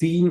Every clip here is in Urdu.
3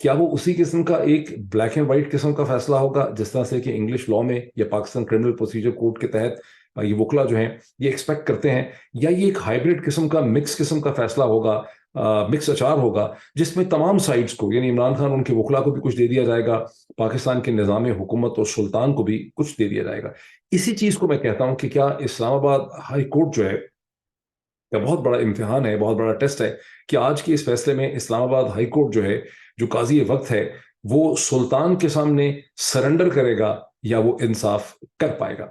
کیا وہ اسی قسم کا ایک بلیک اینڈ وائٹ قسم کا فیصلہ ہوگا جس طرح سے کہ انگلش لا میں یا پاکستان کرمنل پروسیجر کوڈ کے تحت یہ وکلا جو ہیں یہ ایکسپیکٹ کرتے ہیں، یا یہ ایک ہائبرڈ قسم کا مکس قسم کا فیصلہ ہوگا، مکس اچار ہوگا، جس میں تمام سائڈز کو، یعنی عمران خان ان کے وکلا کو بھی کچھ دے دیا جائے گا، پاکستان کے نظام حکومت اور سلطان کو بھی کچھ دے دیا جائے گا؟ اسی چیز کو میں کہتا ہوں کہ کیا اسلام آباد ہائی کورٹ جو ہے کا بہت بڑا امتحان ہے، بہت بڑا ٹیسٹ ہے کہ آج کے اس فیصلے میں اسلام آباد ہائی کورٹ جو ہے، جو قاضی وقت ہے، وہ سلطان کے سامنے سرنڈر کرے گا یا وہ انصاف کر پائے گا؟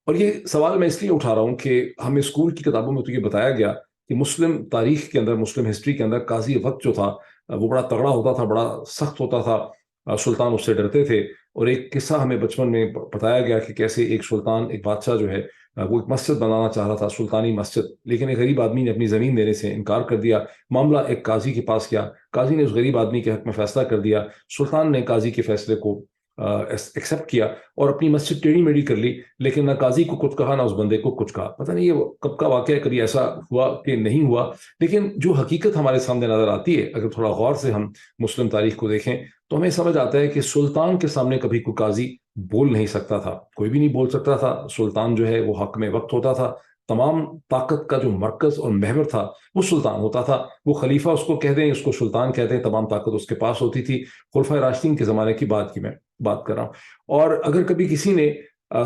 اور یہ سوال میں اس لیے اٹھا رہا ہوں کہ ہمیں اسکول کی کتابوں میں تو یہ بتایا گیا کہ مسلم تاریخ کے اندر، مسلم ہسٹری کے اندر قاضی وقت جو تھا وہ بڑا تگڑا ہوتا تھا، بڑا سخت ہوتا تھا، سلطان اس سے ڈرتے تھے۔ اور ایک قصہ ہمیں بچپن میں بتایا گیا کہ کیسے ایک سلطان، ایک بادشاہ جو ہے وہ ایک مسجد بنانا چاہ رہا تھا، سلطانی مسجد، لیکن ایک غریب آدمی نے اپنی زمین دینے سے انکار کر دیا۔ معاملہ ایک قاضی کے پاس گیا، قاضی نے اس غریب آدمی کے حق میں فیصلہ کر دیا، سلطان نے قاضی کے فیصلے کو ایکسیپٹ کیا اور اپنی مسجد ٹیڑھی میڑھی کر لی، لیکن نہ قاضی کو کچھ کہا نہ اس بندے کو کچھ کہا۔ پتہ نہیں یہ کب کا واقعہ ہے، کبھی ایسا ہوا کہ نہیں ہوا، لیکن جو حقیقت ہمارے سامنے نظر آتی ہے، اگر تھوڑا غور سے ہم مسلم تاریخ کو دیکھیں تو ہمیں سمجھ آتا ہے کہ سلطان کے سامنے کبھی کوئی قاضی بول نہیں سکتا تھا، کوئی بھی نہیں بول سکتا تھا۔ سلطان جو ہے وہ حق میں وقت ہوتا تھا، تمام طاقت کا جو مرکز اور محور تھا وہ سلطان ہوتا تھا، وہ خلیفہ اس کو کہہ دیں، اس کو سلطان کہتے ہیں، تمام طاقت اس کے پاس ہوتی تھی۔ خلفائے راشدین کے زمانے کی بات کی میں بات کر رہا ہوں۔ اور اگر کبھی کسی نے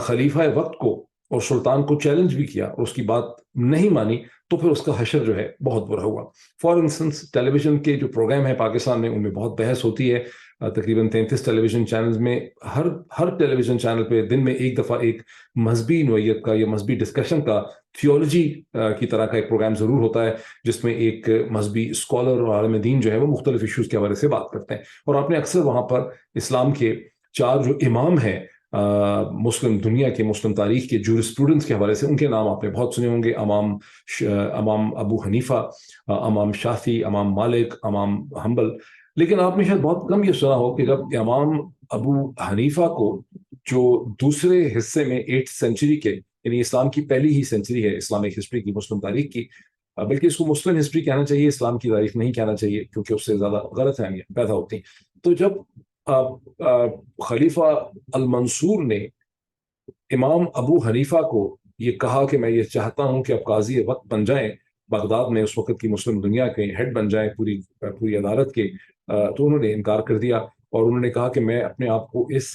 خلیفہ وقت کو اور سلطان کو چیلنج بھی کیا اور اس کی بات نہیں مانی تو پھر اس کا حشر جو ہے بہت برا ہوا۔ فار انسٹنس ٹیلی ویژن کے جو پروگرام ہیں پاکستان میں، ان میں بہت بحث ہوتی ہے، تقریباً 33 ٹیلی ویژن چینلز میں ہر ٹیلی ویژن چینل پہ دن میں ایک دفعہ ایک مذہبی نوعیت کا یا مذہبی ڈسکشن کا، تھیولوجی کی طرح کا ایک پروگرام ضرور ہوتا ہے، جس میں ایک مذہبی اسکالر اور عالم دین جو ہے وہ مختلف ایشوز کے حوالے سے بات کرتے ہیں۔ اور آپ نے اکثر وہاں پر اسلام کے 4 جو امام ہیں مسلم دنیا کے، مسلم تاریخ کے جورسپروڈنس کے حوالے سے، ان کے نام آپ نے بہت سنے ہوں گے: امام ابو حنیفہ، امام شافعی، امام مالک، امام حنبل۔ لیکن آپ نے شاید بہت کم یہ سنا ہو کہ جب امام ابو حنیفہ کو، جو دوسرے حصے میں 8th سینچری کے، یعنی اسلام کی پہلی ہی سینچری ہے اسلامک ہسٹری کی، مسلم تاریخ کی، بلکہ اس کو مسلم ہسٹری کہنا چاہیے، اسلام کی تاریخ نہیں کہنا چاہیے کیونکہ اس سے زیادہ غلط فہمیاں پیدا ہوتی ہیں۔ تو جب خلیفہ المنصور نے امام ابو حنیفہ کو یہ کہا کہ میں یہ چاہتا ہوں کہ اب قاضی وقت بن جائیں، بغداد میں اس وقت کی مسلم دنیا کے ہیڈ بن جائیں پوری عدالت کے، تو انہوں نے انکار کر دیا اور انہوں نے کہا کہ میں اپنے آپ کو اس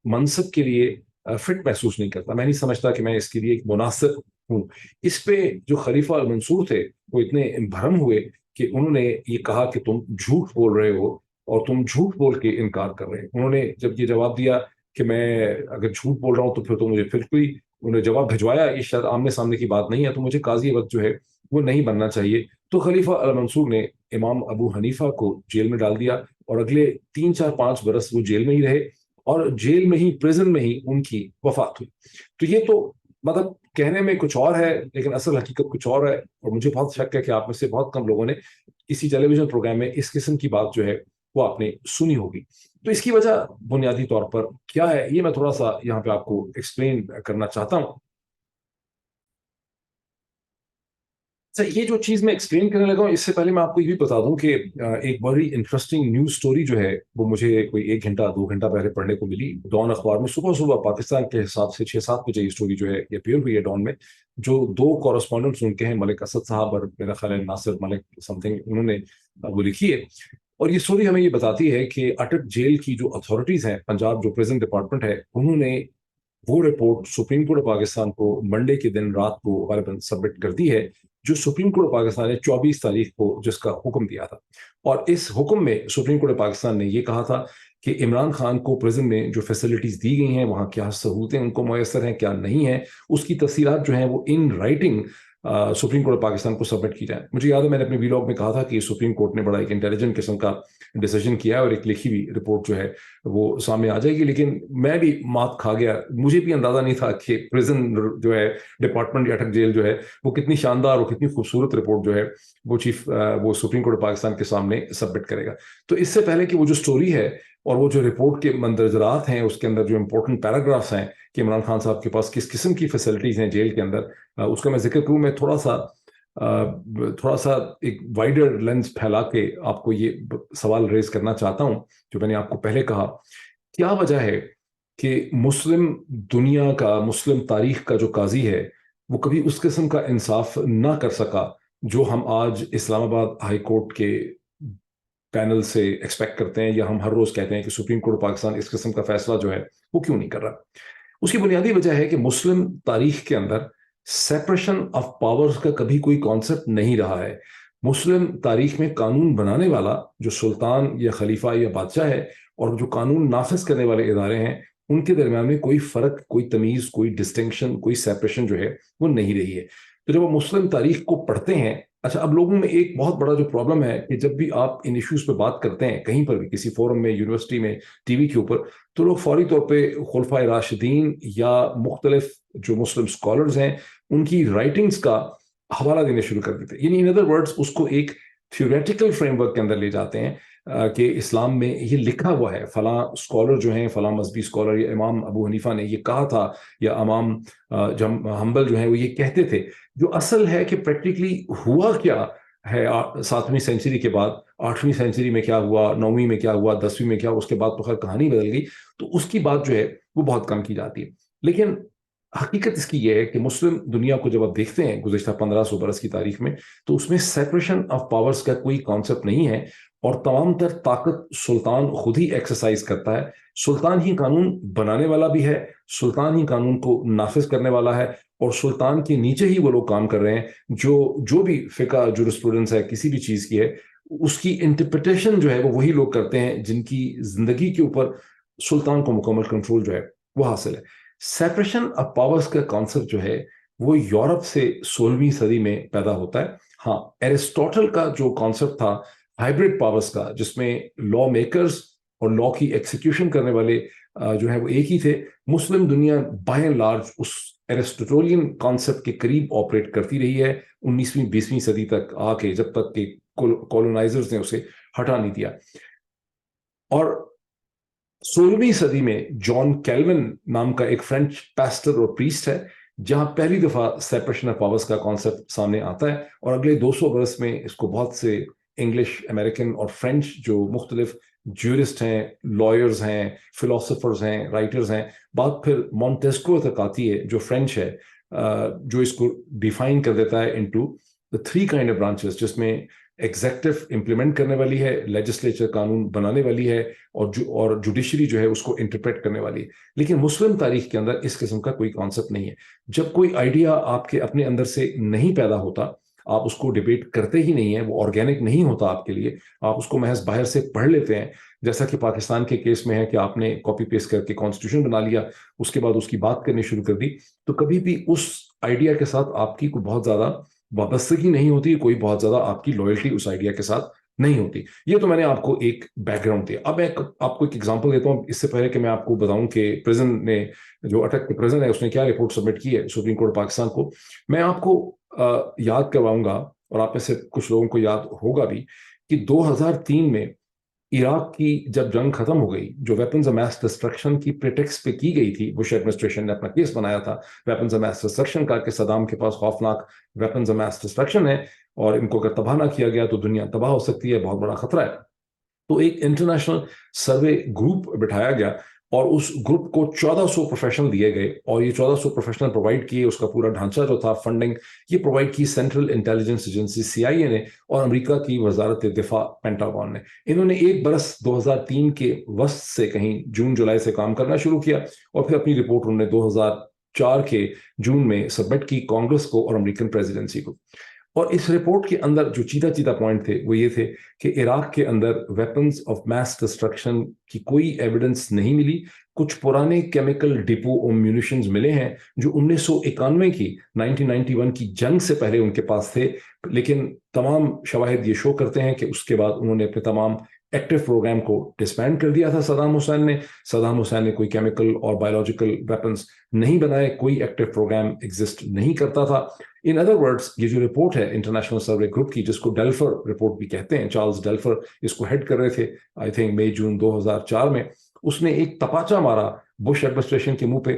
منصب کے لیے فٹ محسوس نہیں کرتا، میں نہیں سمجھتا کہ میں اس کے لیے ایک مناسب ہوں۔ اس پہ جو خلیفہ المنصور تھے وہ اتنے بھرم ہوئے کہ انہوں نے یہ کہا کہ تم جھوٹ بول رہے ہو اور تم جھوٹ بول کے انکار کر رہے ہیں۔ انہوں نے جب یہ جواب دیا کہ میں اگر جھوٹ بول رہا ہوں تو پھر تو مجھے کوئی، انہوں نے جواب بھجوایا، یہ شاید آمنے سامنے کی بات نہیں ہے، تو مجھے قاضی وقت جو ہے وہ نہیں بننا چاہیے۔ تو خلیفہ المنصور نے امام ابو حنیفہ کو جیل میں ڈال دیا اور اگلے 3 4 5 برس وہ جیل میں ہی رہے اور جیل میں ہی، پریزن میں ہی ان کی وفات ہوئی۔ تو یہ تو مطلب کہنے میں کچھ اور ہے لیکن اصل حقیقت کچھ اور ہے، اور مجھے بہت شک ہے کہ آپ میں سے بہت کم لوگوں نے کسی ٹیلی ویژن پروگرام میں اس قسم کی بات جو ہے وہ آپ نے سنی ہوگی۔ تو اس کی وجہ بنیادی طور پر کیا ہے، یہ میں تھوڑا سا یہاں پہ آپ کو ایکسپلین کرنا چاہتا ہوں۔ یہ جو چیز میں ایکسپلین کرنے لگا ہوں، اس سے پہلے میں آپ کو یہ بھی بتا دوں کہ ایک بڑی انٹرسٹنگ نیوز سٹوری جو ہے وہ مجھے کوئی 1 گھنٹہ 2 گھنٹہ پہلے پڑھنے کو ملی ڈان اخبار میں۔ صبح پاکستان کے حساب سے 6 7 بجے یہ سٹوری جو ہے یہ اپیئر ہوئی ہے ڈان میں، جو 2 کورسپونڈنٹس ان کے ہیں، ملک اسد صاحب اور میرا خیال ہے ناصر ملک سم تھنگ، انہوں نے وہ لکھی ہے۔ اور یہ سٹوری ہمیں یہ بتاتی ہے کہ اٹک جیل کی جو اتھارٹیز ہیں، پنجاب جو پریزن ڈپارٹمنٹ ہے، انہوں نے وہ report supreme court of Pakistan کو منڈے کے دن رات کو غالباً سبمٹ کر دی ہے، جو سپریم کورٹ آف پاکستان نے 24 تاریخ کو جس کا حکم دیا تھا۔ اور اس حکم میں سپریم کورٹ آف پاکستان نے یہ کہا تھا کہ عمران خان کو پریزن میں جو فیسلٹیز دی گئی ہیں، وہاں کیا سہولتیں ان کو میسر ہیں، کیا نہیں ہیں، اس کی تفصیلات جو ہیں وہ in writing supreme court of Pakistan کو سبمٹ کی جائیں۔ مجھے یاد ہے میں نے اپنے ویلاگ میں کہا تھا کہ سپریم کورٹ نے بڑا ایک انٹیلیجنٹ قسم کا ڈیسیجن کیا ہے اور ایک لکھی ہوئی رپورٹ جو ہے وہ سامنے آ جائے گی، لیکن میں بھی مات کھا گیا، مجھے بھی اندازہ نہیں تھا کہ پریزن جو ہے ڈپارٹمنٹ یا اٹک جیل جو ہے وہ کتنی شاندار اور کتنی خوبصورت رپورٹ جو ہے وہ سپریم کورٹ آف پاکستان کے سامنے سبمٹ کرے گا۔ تو اس سے پہلے کہ وہ جو سٹوری ہے اور وہ جو رپورٹ کے مندرجات ہیں، اس کے اندر جو امپورٹنٹ پیراگرافس ہیں کہ عمران خان صاحب کے پاس کس قسم کی فیسلٹیز ہیں جیل کے اندر، اس کا میں ذکر کروں، میں تھوڑا سا تھوڑا سا ایک وائڈر لینس پھیلا کے آپ کو یہ سوال ریز کرنا چاہتا ہوں جو میں نے آپ کو پہلے کہا. کیا وجہ ہے کہ مسلم دنیا کا، مسلم تاریخ کا جو قاضی ہے وہ کبھی اس قسم کا انصاف نہ کر سکا جو ہم آج اسلام آباد ہائی کورٹ کے پینل سے ایکسپیکٹ کرتے ہیں، یا ہم ہر روز کہتے ہیں کہ سپریم کورٹ پاکستان اس قسم کا فیصلہ جو ہے وہ کیوں نہیں کر رہا؟ اس کی بنیادی وجہ ہے کہ مسلم تاریخ کے اندر سیپریشن آف پاورز کا کبھی کوئی کانسیپٹ نہیں رہا ہے. مسلم تاریخ میں قانون بنانے والا جو سلطان یا خلیفہ یا بادشاہ ہے، اور جو قانون نافذ کرنے والے ادارے ہیں، ان کے درمیان میں کوئی فرق، کوئی تمیز، کوئی ڈسٹنکشن، کوئی سیپریشن جو ہے وہ نہیں رہی ہے. تو جب وہ مسلم تاریخ کو پڑھتے ہیں، اچھا اب لوگوں میں ایک بہت بڑا جو پرابلم ہے کہ جب بھی آپ ان ایشوز پہ بات کرتے ہیں کہیں پر بھی، کسی فورم میں، یونیورسٹی میں، ٹی وی کے اوپر، تو لوگ فوری طور پہ خلفائے راشدین یا مختلف جو مسلم اسکالرز ہیں ان کی رائٹنگز کا حوالہ دینے شروع کر دیتے ہیں. یعنی ان ادر ورڈز اس کو ایک تھیوریٹیکل فریم ورک کے اندر لے جاتے ہیں کہ اسلام میں یہ لکھا ہوا ہے، فلاں اسکالر جو ہیں، فلاں مذہبی اسکالر، یا امام ابو حنیفہ نے یہ کہا تھا، یا امام حنبل جو ہیں وہ یہ کہتے تھے. جو اصل ہے کہ پریکٹیکلی ہوا کیا ہے 7ویں سینچری کے بعد، 8ویں سینچری میں کیا ہوا، 9ویں میں کیا ہوا، 10ویں میں کیا، اس کے بعد تو خیر کہانی بدل گئی، تو اس کی بات جو ہے وہ بہت کم کی جاتی ہے. لیکن حقیقت اس کی یہ ہے کہ مسلم دنیا کو جب آپ دیکھتے ہیں گزشتہ 1500 برس کی تاریخ میں، تو اس میں سیپریشن آف پاورز کا کوئی کانسیپٹ نہیں ہے، اور تمام تر طاقت سلطان خود ہی ایکسرسائز کرتا ہے. سلطان ہی قانون بنانے والا بھی ہے، سلطان ہی قانون کو نافذ کرنے والا ہے، اور سلطان کے نیچے ہی وہ لوگ کام کر رہے ہیں جو بھی فقہ جورسپروڈنس ہے کسی بھی چیز کی ہے، اس کی انٹرپریٹیشن جو ہے وہ وہی لوگ کرتے ہیں جن کی زندگی کے اوپر سلطان کو مکمل کنٹرول جو ہے وہ حاصل ہے. سیپریشن آف پاورز کا کانسیپٹ جو ہے وہ یورپ سے 16ویں صدی میں پیدا ہوتا ہے. ہاں، ایرسٹوٹل کا جو کانسیپٹ تھا ہائبرڈ پاورز کا، جس میں لا میکرز اور لا کی ایکسیکیوشن کرنے والے جو ہے وہ ایک ہی تھے، مسلم دنیا بائی اینڈ لارج اس ایرسٹوٹولین کانسیپٹ کے قریب آپریٹ کرتی رہی ہے 19ویں 20ویں صدی تک آ کے، جب تک کہ کولونائزرز نے اسے ہٹا نہیں دیا. اور 16ویں صدی میں جان کیلون نام کا ایک فرینچ پیسٹر اور پریسٹ ہے جہاں پہلی دفعہ سیپریشن آف پاورز کا کانسیپٹ سامنے آتا ہے، اور اگلے 200 برس میں اس کو بہت سے انگلش، امریکن اور فرینچ جو مختلف جورسٹ ہیں، لائرز ہیں، فلاسفرز ہیں، رائٹرز ہیں، بات پھر مونٹیسکو تک آتی ہے جو فرینچ ہے، جو اس کو ڈیفائن کر دیتا ہے انٹو 3 کائنڈ آف برانچز، جس میں ایگزیکٹو امپلیمنٹ کرنے والی ہے، لیجسلیچر قانون بنانے والی ہے، اور جوڈیشری جو ہے اس کو انٹرپریٹ کرنے والی ہے. لیکن مسلم تاریخ کے اندر اس قسم کا کوئی کانسیپٹ نہیں ہے. جب کوئی آئیڈیا آپ کے اپنے اندر سے نہیں پیدا ہوتا، آپ اس کو ڈیبیٹ کرتے ہی نہیں ہیں، وہ آرگینک نہیں ہوتا آپ کے لیے، آپ اس کو محض باہر سے پڑھ لیتے ہیں، جیسا کہ پاکستان کے کیس میں ہے کہ آپ نے کاپی پیسٹ کر کے کانسٹیٹیوشن بنا لیا، اس کے بعد اس کی بات کرنی شروع کر دی، تو کبھی بھی اس آئیڈیا کے ساتھ آپ کی کوئی بہت زیادہ وابستگی نہیں ہوتی، کوئی بہت زیادہ آپ کی لائلٹی اس آئیڈیا کے ساتھ نہیں ہوتی. یہ تو میں نے آپ کو ایک بیک گراؤنڈ دیا. اب میں آپ کو ایک ایگزامپل دیتا ہوں اس سے پہلے کہ میں آپ کو بتاؤں کہ پریزن نے، جو اٹک پریزن ہے، اس نے کیا رپورٹ سبمٹ کی ہے سپریم کورٹ پاکستان کو. میں آپ کو یاد کرواؤں گا، اور آپ میں سے کچھ لوگوں کو یاد ہوگا بھی، کہ 2003 میں عراق کی جب جنگ ختم ہو گئی، جو ویپنز آف میس ڈسٹرکشن کی پریٹیکسٹ پہ کی گئی تھی، بش ایڈمنسٹریشن نے اپنا کیس بنایا تھا ویپنز آف میس ڈسٹرکشن کا، کہ صدام کے پاس خوفناک ویپنز آف میس ڈسٹرکشن ہے، اور ان کو اگر تباہ نہ کیا گیا تو دنیا تباہ ہو سکتی ہے، بہت بڑا خطرہ ہے. تو ایک انٹرنیشنل سروے گروپ بٹھایا گیا، اور اس گروپ کو 1400 پروفیشنل دیے گئے، اور یہ 1400 پروفیشنل پرووائڈ کیے. اس کا پورا ڈھانچہ جو تھا، فنڈنگ، یہ پرووائڈ کی سینٹرل انٹیلیجنس ایجنسی CIA نے، اور امریکہ کی وزارت دفاع پینٹاگون نے. انہوں نے ایک برس 2003 کے وسط سے کہیں جون جولائی سے کام کرنا شروع کیا، اور پھر اپنی رپورٹ انہوں نے 2004 کے جون میں سبمٹ کی کانگریس کو اور امریکن پریزیڈنسی کو. اور اس رپورٹ کے اندر جو چیدہ پوائنٹ تھے وہ یہ تھے کہ عراق کے اندر ویپنز آف میس ڈسٹرکشن کی کوئی ایویڈنس نہیں ملی. کچھ پرانے کیمیکل ڈپو اور میونیشنز ملے ہیں جو 1991 کی 1991 کی جنگ سے پہلے ان کے پاس تھے، لیکن تمام شواہد یہ شو کرتے ہیں کہ اس کے بعد انہوں نے اپنے تمام ایکٹیو پروگرام کو ڈسبینڈ کر دیا تھا. صدام حسین نے کوئی کیمیکل اور بایولوجیکل ویپنز نہیں بنائے، کوئی ایکٹیو پروگرام ایگزسٹ نہیں کرتا تھا. ان ادر ورڈز، یہ جو رپورٹ ہے انٹرنیشنل سروے گروپ کی، جس کو ڈیلفر رپورٹ بھی کہتے ہیں، چارلز ڈیلفر اس کو ہیڈ کر رہے تھے آئی تھنک مئی جون 2004 میں، اس نے ایک تپاچا مارا بش ایڈمنسٹریشن کے منہ پہ،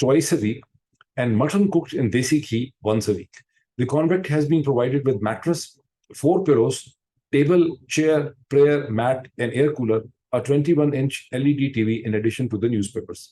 twice a week and mutton cooked in desi ghee once a week. The convict has been provided with mattress, 4 pillows, table, chair, prayer mat, and air cooler, a 21-inch LED TV in addition to the newspapers.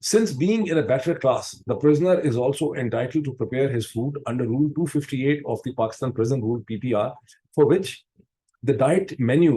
Since being in a better class, the prisoner is also entitled to prepare his food under Rule 258 of the Pakistan Prison Rule (PPR), for which the diet menu,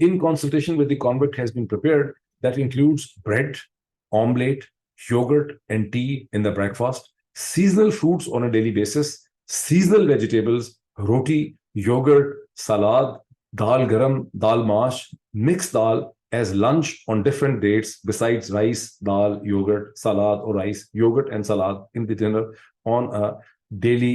in consultation with the convict has been prepared, that includes bread, omelette, yogurt and tea in the breakfast, seasonal fruits on a daily basis, seasonal vegetables, roti, yogurt, salad, dal garam, dal mash, mixed dal as lunch on different dates, besides rice, dal, yogurt, salad or rice, yogurt and salad in the dinner on a daily